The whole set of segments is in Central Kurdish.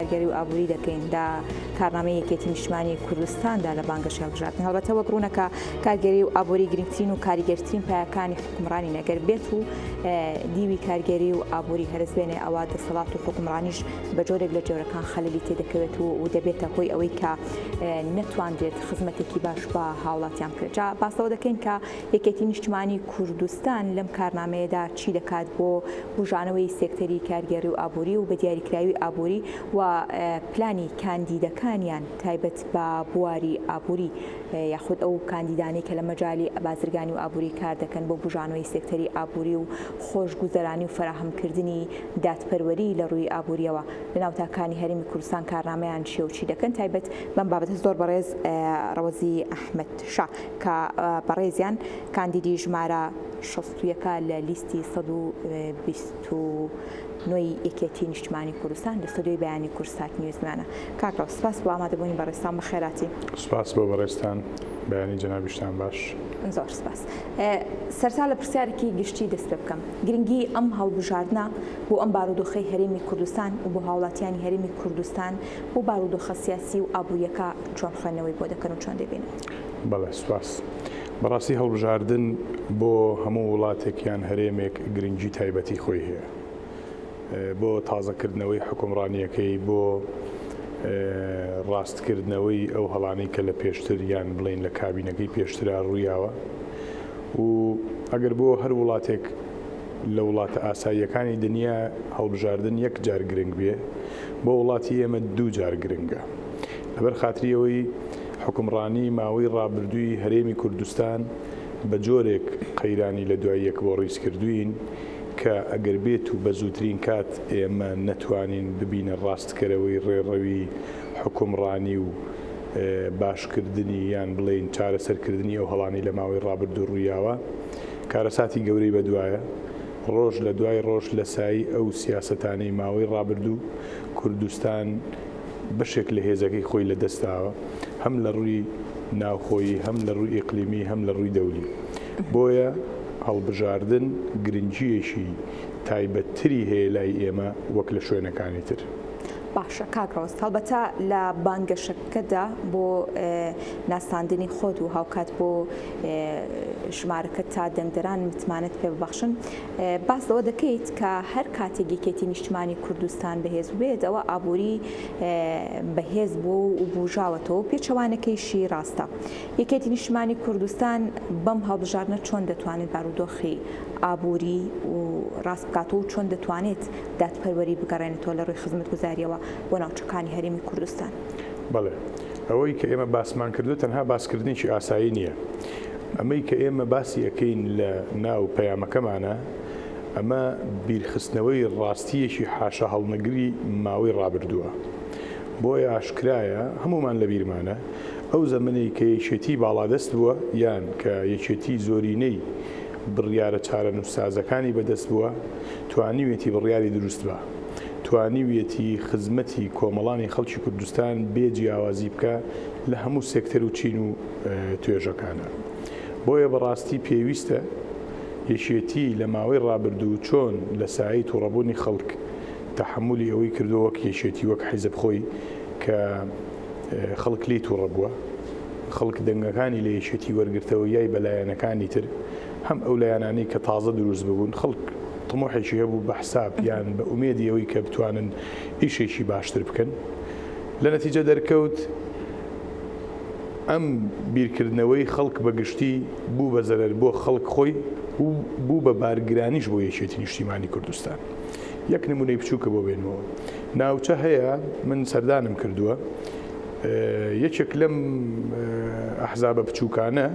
کارگەری و ئابووری دەکەین دا کارنامەی یەکێتی نیشتیمانی کوردستاندا لە بانگەشی هەڵبژاردن. هەڵبەتە وەک ڕوونەکە کارگەری و ئابووری گرنگترین و کاریگەرترین پایەکانی حکومڕانی نەگەر بێت و دیوی کارگەری و ئابووری هەرس بێنێ ئەوە دەسەڵات و حکومڕانیش بە جۆرێک لە جۆرەکان خەلەلی تێدەکەوێت و دەبێتە هۆی ئەوەی کە نەتوانرێت خزمەتێکی باش بە هاوڵاتیان بکرێت. جا باسەوە دەکەین کە یەکێتی نیشتیمانی کوردستان لەم کارنامەیەدا چی دەکات بۆ بژانەوەی سێکتەری کارگەری و ئابووری و بە دیاریکراوی ئابووری و پلانی کاندیدەکانیان تایبەت بە بواری ئابووری یاخود ئەو کاندیدانی کە لە مەجای بازرگانی و ئابووری کار دەکەن بۆ بژانەوەی سێکتەری ئابووری و خۆشگوزەرانی و فراهەمکردنی دادپەروەری لە ڕووی ئابووریەوە لە ناوتاکانی هەرێمی کوردستان کارنامەیان چی و چی دەکەن. تایبەت بەم بابەتە زۆر بەڕێز ڕەوەزی ئەحمەد شا کە بەڕێزیان کاندیدی ژمارە 61 لە لیستی 129 یەکێتی نیشتیمانی کوردستان لە ستۆدیۆی بەیانی کورسات نیوزمانە. کاکڕاو سپاس بۆ ئامادەبوونی بەڕێستان بە خێراتی. سپاس بۆ بەڕێستان بەیانی جەنابیشتان باش. زۆر سپاس. سەرتا لە پرسیارێکی گشتی دەست پێ بکەم. گرنگی ئەم هەڵبژاردنە بۆ ئەم بارودۆخەی هەرێمی کوردستان و بۆ هاوڵاتیانی هەرێمی کوردستان بۆ بارودۆخە سیاسی و ئابووریەکە چۆن خوێندنەوەی بۆ دەکەن و چۆن دەبینن؟ بەڵێ سپاس. بەڕاستی هەڵبژاردن بۆ هەموو وڵاتێکیان هەرێمێک گرنگی تایبەتی خۆی هەیە. بۆ تازەکردنەوەی حکومڕانیەکەی بۆ ڕاستکردنەوەی ئەو هەڵانەی کە لە پێشتر یان بڵین لە کابینەکەی پێشترا ڕوویاوە و ئەگەر بۆ هەر وڵاتێک لە وڵاتە ئاساییەکانی دنیا هەڵبژاردن یەک جار گرنگ بێ بۆ وڵاتی ئێمە دوو جار گرنگە. لەبەر خاتریەوەی حکومڕانی ماوەی ڕابردووی هەرێمی کوردستان بە جۆرێک قەیرانی لە دوای یەک بۆ ڕیز کردوین کە ئەگەر بێت و بە زووترین کات ئێمە نەتوانین ببینە ڕاستکەرەوەی ڕێڕەوی حکومڕانی و باشکردنی یان بڵێن چارەسەرکردنی ئەو هەڵانی لە ماوەی ڕابردوو ڕوویاوە کارەساتی گەورەی بەدوایە. ڕۆژ لە دوای ڕۆژ لە سایی ئەو سیاسەتانەی ماوەی ڕابردوو کوردستان بەشێک لە هێزەکەی خۆی لە دەستاوە هەم لە ڕووی ناوخۆیی هەم لە ڕووی ئیقلیمی هەم لە ڕووی دەولی. بۆیە هەڵبژاردن گرنگیەشی تایبەتتری هەیە لای ئێمە وەک لە شوێنەکانی تر. باشە کاکڕۆست هەڵبەتە لە بانگەشەکەدا بۆ ناساندنی خۆت و هاوکات بۆ ژمارەکە تا دەنگدەران متمانەت پێ ببەخشن باس لەوە دەکەیت کە هەر کاتێک یەکێتی نیشتیمانی کوردستان بەهێز بێت ئەوە ئابووری بەهێز بۆ و بژاوەتەوە پێچەوانەکەیشی ڕاستە. یەکێتی نیشتیمانی کوردستان بەم هەڵبژاردنە چۆن دەتوانێت بارودۆخی ئابووری و ڕاست بکاتەوە و چۆن دەتوانێت دادپەروەری بگەڕێنێتەوە لە ڕووی خزمەتگوزاریەوە بۆ ناوچەکانی هەرێمی کوردستان؟ بەڵێ ئەوەی کە ئێمە باسمان کردو تەنها باسکردنیی ئاسایی نییە. ئەمەی کە ئێمە باسی ئەەکەین لە ناو پەیامەکەمانە ئەمە بیرخستنەوەی ڕاستیەکی حاشا هەڵنەگری ماوەی ڕابردووە. بۆیە ئاشکرایە هەمومان لە بیرمانە ئەو زەمنەی کە یەکێتی باڵادەست بووە یان کە یەکێتی زۆرینەی بڕیارە چارە نووسازەکانی بەدەست بووە توانیوێتی بڕیاری دروست بە توانیوێتی خزمەتی کۆمەڵانی خەڵکی کوردستان بێ جیاوازی بکە لە هەموو سێکتەر و چین و توێژەکانە. بۆیە بەڕاستی پێویستە یەکێتی لە ماوەی ڕابردوو چۆن لە سایی تووڕەبوونی خەڵک تەحملی ئەوەی کردو وەک یەکێتی وەک حیزب خۆی کە خەڵک لی تووڕەبووە خەڵک دەنگەکانی لە یەکێتی وەرگرتەوە یای بەلایەنەکانی تر هەم ئەو لایەنانەی کە تازە دروست ببوون خەڵک طموحێکی هەبوو بە حساب یان بە ئومێدی ئەوەی کە بتوانن ئیشێکی باشتر بکەن. لە نەتیجە دەرکەوت ئەم بیرکردنەوەی خەڵک بەگشتی بوو بە زەرەر بۆ خەڵک خۆی بوو بە بارگرانیش بۆ یەکێتی نیشتیمانی کوردستان. یەک نمونەی بچووکە بۆ بێنەوە ناوچە هەیە من سەردانم کردووە یەکێک لەم ئەحزابە بچووکانە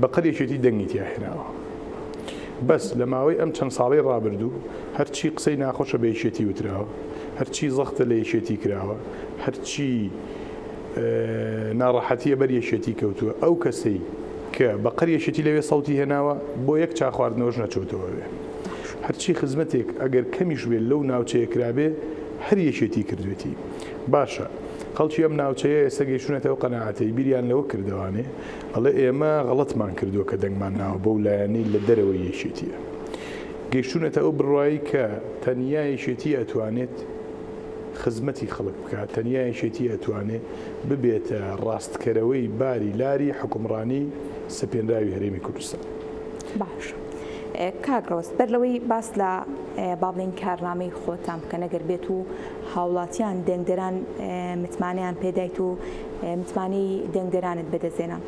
بەقەد یەکێتی دەنگی تیا هێناوە. بەس لە ماوەی ئەم چەند ساڵی ڕابردوو هەرچی قسەی ناخۆشە بە یەکێتی وتراوە هەرچی زەختە لە یەکێتی کراوە هەرچی ناڕەحەتیە بەر یەکێتی کەوتووە ئەو کەسەی کە بەقەر یەکێتی لەوێ سەڵتی هێناوە بۆ یەک چاخواردنەوەش نەچۆتەوە بێ هەرچی خزمەتێک ئەگەر کەمیش بێت لەو ناوچەیە کرابێ هەر یەکێتی کردوێتی. باشە خەڵکی ئەم ناوچەیە ئێستا گەیشتونەتەوە قەناعەتەی بیریان لەوە کردوانێ ئەڵێ ئێمە غەڵەتمان کردووە کە دەنگمان ناوە بەو لایەنەی لە دەرەوەی یەکێتیە گەیشتونەتە ئەو بڕوایی کە تەنیا یەکێتی ئەتوانێت خزمەتی خەڵک بکات تەنیایشێتی ئەتوانێت ببێتە ڕاستکەرەوەی باری لاری حکومڕانی سەپێنراوی هەرێمی کوردستان. باش کاگڕۆست بەر لەوەی باس لە بابلین کارنامەی خۆتان بکە نەگەر بێت و هاوڵاتیان دەنگدەران متمانیان پێدایت و متمانی دەنگدەرانت بەدەزێنە.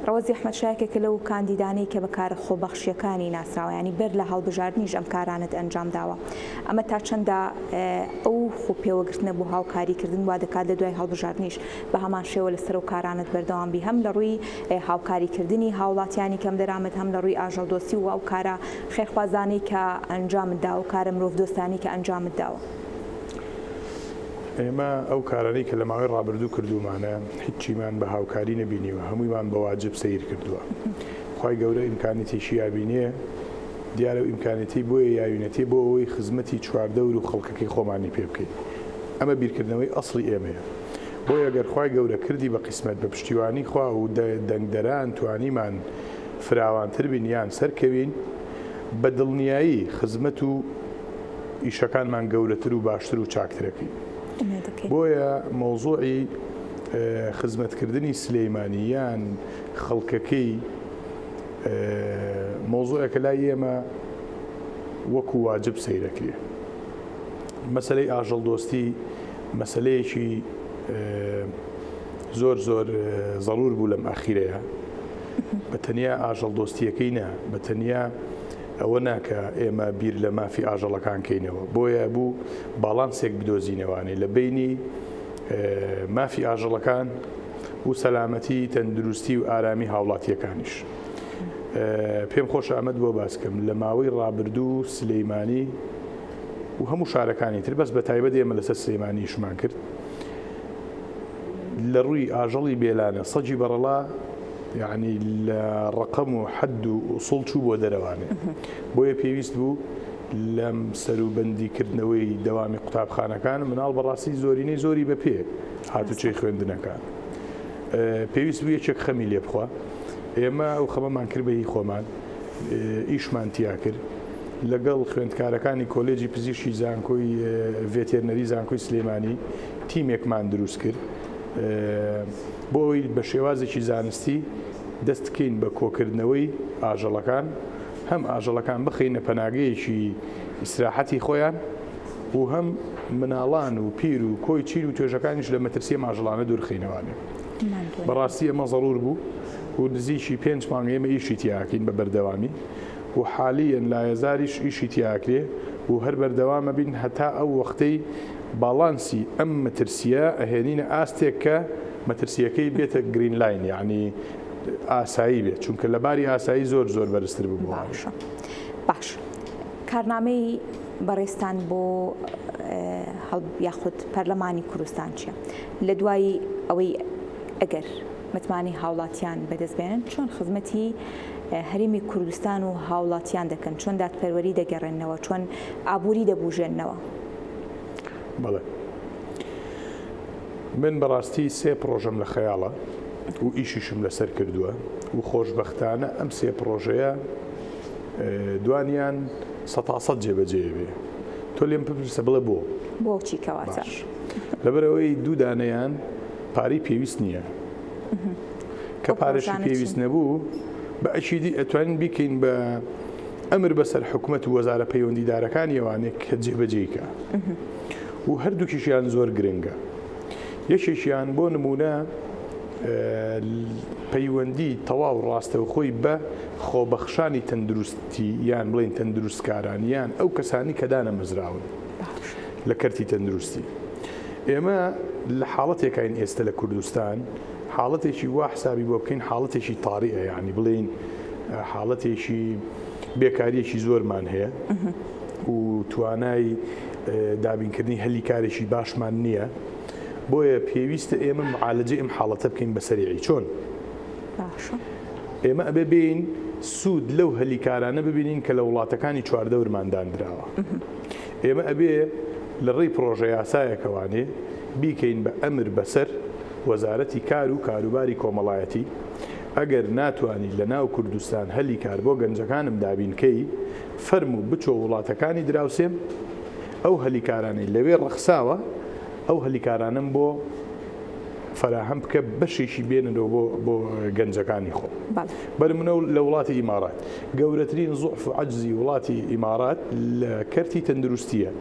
ڕەوەزی ئەحمەد شایەکێکە لەو کاندیدانەی کە بەکارە خۆبەخشیەکانی ناسراوە ینی بەر لە هەڵبژاردنیش ئەم کارانت ئەنجام داوە. ئەمە تا چەندە ئەو خۆپێوەگرتنە بۆ هاوکاریکردن وا دەکات لە دوای هەڵبژاردنیش بە هەمان شێوە لەسەر و کارانت بەردەوامبی هەم لە ڕووی هاوکاریکردنی هاوڵاتیانی کەم دەرامەت هەم لە ڕووی ئاژەڵدۆستی و ئەو کارە خێرخوازانەی کە ئەنجامت دا و کارە مرۆڤ دۆستانی کە ئەنجامت داوە. ئێمە ئەو کارانەی کە لە ماوەی ڕابردوو کردومانە هیچیمان بە هاوکاری نەبینیوە هەموویمان بە واجب سیر کردووە. خی گەورە ئیمکانێتیشی یابینیە دیارە و ئیمکانەتی بۆیە یاوینەتی بۆ ئەوەی خزمەتی چواردەور و خەڵکەکەی خۆمانی پێ بکەین. ئەمە بیرکردنەوەی ئەسڵی ئێمەیە. بۆیە گەر خی گەورە کردی بە قسمەت بە پشتیوانی خوا و دەنگدەران توانیمان فراوانتر بین یان سەرکەوین بە دڵنیایی خزمەت و ئیشەکانمان گەورەتر و باشتر و چاکترەکەی. بۆیە مۆزوعی خزمەتکردنی سلەیمانیان خەڵکەکەی مۆزوعێکە لای ئێمە وەکو واجب سەیرەکرێ. مەسەلەی ئاژەڵدۆستی مەسەلەیەکی زۆر زەڕور بوو لەم ئاخیرەیە. بە تەنیا ئاژەڵدۆستیەکەی نا بە تەنیا ئەوە ناکە ئێمە بیر لە مافی ئاژەڵەکان کەینەوە بۆیە بوو باڵانسێک بدۆزینەوانێ لە بینی مافی ئاژەڵەکان و سەلامەتی تەندروستی و ئارامی هاوڵاتیەکانیش. پێم خۆشە ئەمەد بۆ باسکەم لە ماوەی ڕابردوو سلەیمانی و هەموو شارەکانی تر بەس بە تایبەت ئێمە لەسەر سلەیمانیشمان کرد لە ڕووی ئاژەڵی بێلانە سەجی بەڕەڵا یعنی لە ڕقم و حەد و ئوسوڵ چوو بۆ دەرەوانێ بۆیە پێویست بوو لەم سەروبەندیکردنەوەی دەوامی قوتابخانەکان مناڵ بەڕاستی زۆرینەی زۆری بە پێ هاتوچەی خوێندنەکان پێویست بوو یەکێک خەمی لێ بخوا. ئێمە ئەو خەمەمان کرد بەهی خۆمان ئیشمان تیا کرد لەگەڵ خوێندکارەکانی کۆلێجی پزیشکی زانکۆی ڤێتێرنەری زانکۆی سلێمانی تیمێکمان دروست کرد بۆ ئەوی بە شێوازێکی زانستی دەستکەین بە کۆکردنەوەی ئاژەڵەکان هەم ئاژەڵەکان بخەینە پەناگەیەکی ئیسراحەتی خۆیان و هەم مناڵان و پیر و کۆی چین و توێژەکانیش لە مەترسیە ماژەڵانە دوورخینەوانێ. بەڕاستی ئەمە زەڕور بوو و نزیکی 5 مانگ ئێمە ئیشی تیاکەین بە بەردەوامی و حالیەن لایەزاریش ئیشی تیاکرێ و هەر بەردەوامە بین هەتا ئەو وەختەی باڵانسی ئەم مەترسیە ئەهێنینە ئاستێک کە مەترسیەکەی بێتە گرین لاین یعنی ئاسایی بێت چونکە لە باری ئاسایی زۆر بەرزتر بوو. باش کارنامەی بەڕێستان بۆ یاخود پەرلەمانی کوردستان چییە؟ لە دوای ئەوەی ئەگەر متمانی هاوڵاتیان بەدەستبێنن چۆن خزمەتی هەرێمی کوردستان و هاوڵاتیان دەکەن چۆن دادپەروەری دەگەڕێنەوە چۆن ئابووری دەبوژێننەوە؟ بەڵێ من بەڕاستی 3 پرۆژەم لە خەیاڵە و ئیشیشم لەسەر کردووە و خۆشبەختانە ئەم 3 پرۆژەیە دوانیان 100% جێبەجێ بێ. تۆ لێم بپرسە بڵێ بۆ چی کەواتە؟ لەبەرەوەی دوو دانەیان پارەی پێویست نییە کە پارەشی پێویست نەبوو بە ئەچیدی ئەتوانین بیکەین بە ئەمر بەسەر حکوومەت و وەزارە پەیوەندیدارەکانی ئەوانێک کە جێبەجێیکە و هەردووکیشیان زۆر گرنگە. یەکێکیان بۆ نمونە پەیوەندی تەواو ڕاستەوخۆی بە خۆبەخشانی تەندروستی یان بڵێن تەندروستکاران یان ئەو کەسانی کە دانەمەزراون لە کەرتی تەندروستی. ئێمە لە حاڵەتێکین ئێستا لە کوردستان حاڵەتێکی وا حسابی بۆ بکەین حاڵەتێکی تاریئە یعنی بڵێن حاڵەتێکی بێکاریەکی زۆرمان هەیە و توانای دابینکردنی هەلی کارێکی باشمان نییە بۆیە پێویستە ئێمە معالەجەی ئەم حاڵەتە بکەین بە سەریعی. چۆن؟ ئێمە ئەبێ بین سوود لەو هەلیکارانە ببینین کە لە وڵاتەکانی چواردەورماندانراوە. ئێمە ئەبێ لە ڕێی پرۆژە یاسایەکەوانێ بیکەین بە ئەمر بەسەر وەزارەتی کار و کاروباری کۆمەڵایەتی ئەگەر ناتوانانی لە ناو کوردستان هەلی کار بۆ گەنجەکانم دابینکەی فەرمو بچۆ وڵاتەکانی دراوسێم ئەو هەلیکارانی لەوێ ڕەخساوە ئەو هەلیکارانم بۆ فراهم بکە بەشێکی بێنەوە بۆ گەنجەکانی خۆ. بەرمونە لە وڵاتی ئیمارات گەورەترین زوعف و عەجزی وڵاتی ئیمارات لە کەرتی تەندروستیە،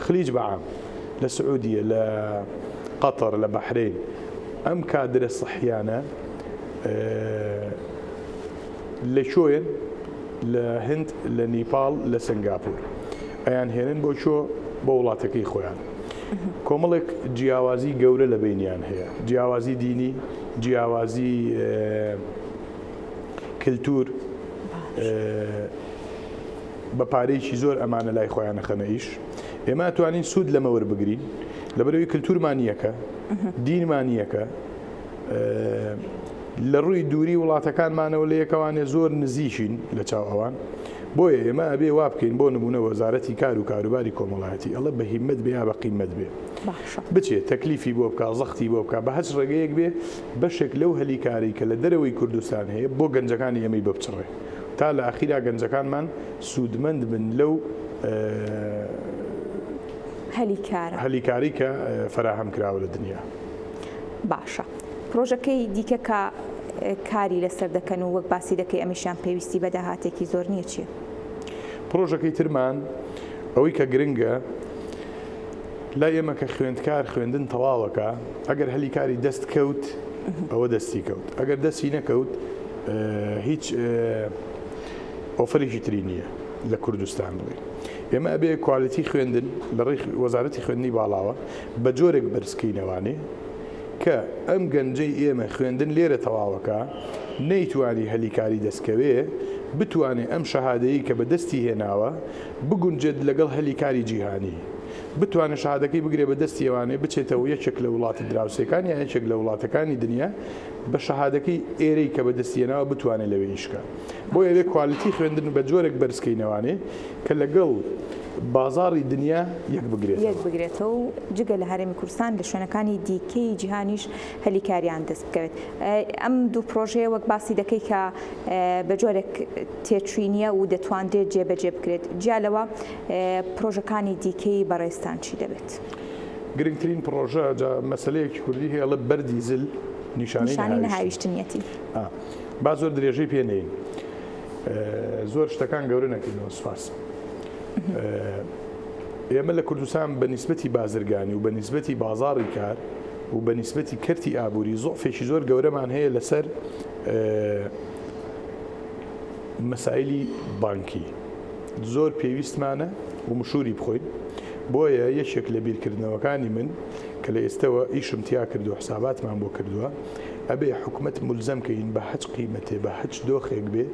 خلیج بەعام، لە سعودیە، لە قەتەر، لە بەحرین. ئەم کادرە سەحیانە لە شۆیان لە هند، لە نیپال، لە سنگاپور ئەیان هێنن بۆ چۆ بۆ وڵاتەکەی خۆیان. کۆمەڵێک جیاوازی گەورە لە بینیان هەیە، جیاوازی دینی، جیاوازی کللتور، بە پارەیەکی زۆر ئەمانە لای خۆیان نەخەنە ئیش. ئێمە توانین سوود لەمە وەربگرین لەبەرەوەی کللتورمانیەکە، دینمانیەکە، لە ڕووی دووری وڵاتەکانمانەوە لە یەکەوانێ زۆر نزیشین لە چاو ئەوان. بۆیە ئێمە ئەبێ وا بکەین بۆ نمونە وەزارەتی کار و کاروباری کۆمەڵایەتی ئەڵە بە هیممەت بێ یا بە قیمەت بێ بچێت تەکلیفی بۆ بکە، زەختی بۆ بکە، بە هەچ ڕێگەیەک بێ بەشێک لەو هەلیکاری کە لە دەرەوەی کوردستان هەیە بۆ گەنجەکانی ئێمەی بچڕێ تا لە ئاخیرا گەنجەکانمان سوودمەند بن لەو هەلیکاری کە فراهم کراوە لە دنیا. باشە پرۆژەکەی دیکە کە کاری لەسەر دەکەن و وەک باسی دەکەی ئەمیشان پێویستی بە داهاتێکی زۆر نییە چییە؟ پرۆژەکەی ترمان ئەوەی کە گرنگە لا ئێمە کە خوێندکار خوێندن تەواوەکە ئەگەر هەلیکاری دەست کەوت ئەوە دەستی کەوت، ئەگەر دەستی نەکەوت هیچ ئۆفرێکی تری نییە لە کوردستان بڵێ. ئێمە ئەبێ کوالیتی خوێندن لە ڕێی وەزارەتی خوێندنی باڵاوە بە جۆرێک بەرزکەینەوانێ کە ئەم گەنجەی ئێمە خوێندن لێرە تەواوەکە نەیتوانی هەلیکاری دەستکەوێ بتوانێت ئەم شەهادەیە کە بە دەستی هێناوە بگونجێت لەگەڵ هەلیکاری جیهانی، بتوانێت شەهادەکەی بگرێ بە دەستی ئەوانێ بچێتەوە یەکێک لە وڵاتی دراوسەکان یا یەکێک لە وڵاتەکانی دنیا بە شەهادەکەی ئێرەی کە بە دەستی هێناوە بتوانێت لەوێ ئیشکە. بۆ ئەوێ کوالیتی خوێندن بە جۆرێک بەرزکەینەوانێ کە لەگەڵ بازاری دنیا یەک بگرێتەوە و جگە لە هەرێمی کوردستان لە شوێنەکانی دیکەی جیهانیش هەلیکاریان دەست بکەوێت. ئەم دوو پرۆژەیە وەک باسی دەکەی کە بە جۆرێک تێچوینیە و دەتوانرێت جێبەجێ بکرێت. جیالەوە پرۆژەکانی دیکەی بەڕێستان چی دەبێت؟ گرنگترین پرۆژە مەسەلەیەکی کوردی هەیە لە بەردی زل نیشانەی نەهاویشتنیەتی با زۆر درێژەی پێنەین، زۆر شتەکان گەورە نەکەینەوە. سوپاس. ئێمە لە کوردستان بە نیسبەتی بازرگانی و بە نیسبەتی بازاڕی کار و بە نیسبەتی کەرتی ئابووری زۆفێکی زۆر گەورەمان هەیە لەسەر مەسائلی بانکی. زۆر پێویستمانە و مشوری بخۆین. بۆیە یەکێک لە بیرکردنەوەکانی من کە لە ئێستەوە ئیشم تیا کرد و حساباتمان بۆ کردووە ئەبێ حکوومەت مولزەمکەین بە هەچ قیمەتێ بە هەچ دۆخێک بێ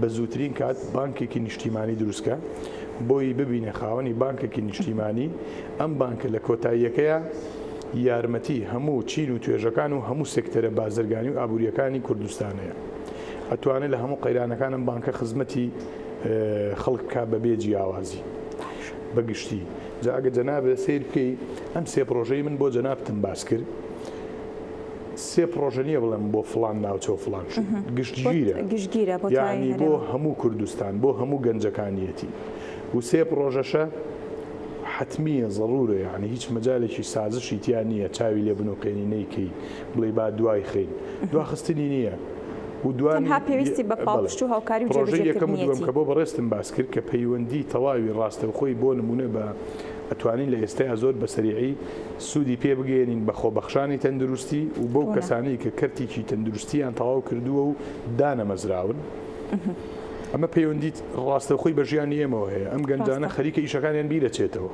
بە زووترین کات بانکێکی نیشتیمانی دروستکە بۆی ببینە خاوەنی بانکێکی نیشتیمانی ئەم بانکە لە کۆتاییەکەیە یارمەتی هەموو چین و توێژەکان و هەموو سێکتەرە بازرگانی و ئابوووریەکانی کوردستانەیە. ئەتوانێت لە هەموو قەیرانەکانم بانکە خزمەتی خەڵک کا بەبێ جیاوازی بەگشتی. جاگە جەنابێ سیر بکەی ئەم سێ پرۆژەی من بۆ جەنابتم باس کرد. سێ پرۆژە نییە بڵێم بۆ فلان ناوچە و فلان گشتگیرە یعنی بۆ هەموو کوردستان بۆ هەموو گەنجەکانیەتی و سێ پرۆژەشە حتمیە ضرورە، یعنی هیچ مەجالێکی سازشی تیان نییە چاوی لێ بنۆقێنی نەیکەی بڵێ با دوای خەین دواخستنی نییە و دوان پێویستی بە پاڵپشت و هاوکاری و یەکەم دووەم کە بۆ بەڕێستم باس کرد کە پەیوەندی تەواوی ڕاستەوخۆی بۆ نمونە بە ئەتوانین لە ئێستایا زۆر بەسەریعی سوودی پێ بگەێنین بە خۆبەخشانی تەندروستی و بەو کەسانی کە کەرتێکی تەندروستیان تەواو کردووە و دانەمەزراون. ئەمە پەیوەندی ڕاستەوخۆی بە ژیانی ئێمەوە هەیە. ئەم گەنجانە خەریکە ئیشەکانیان بیرەچێتەوە.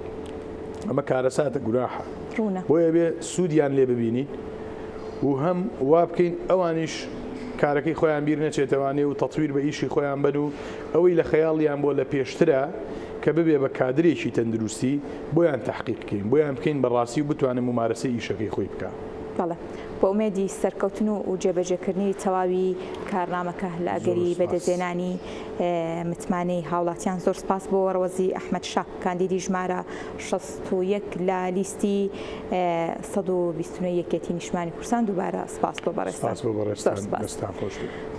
ئەمە کارەساتە گوناحە. بۆیە بێ سوودیان لێ ببینین و هەم وا بکەین ئەوانیش کارەکەی خۆیان بیر نەچێتەوانێ و تەطویر بە ئیشی خۆیان بن و ئەوەی لە خەیاڵیان بۆ لە پێشترە کە ببێ بە کادرێکی تەندروستی بۆیان تحقیق بکەین، بۆیان بکەین بەڕاستی و بتوانێت ممارەسەی ئیشەکەی خۆی بکە. بەڵێ بۆ ئومێدی سەرکەوتن و جێبەجێکردنی تەواوی کارنامەکە لە ئەگەری بەدەستهێنانی متمانەی هاوڵاتیان. زۆر سپاس بۆ وەرەوەزی ئەحمەد شا کاندیدی ژمارە 61 لە لیستی 129 یەکێتی نیشتیمانی کوردستان. دووبارە سپاس بۆ بەڕێستان.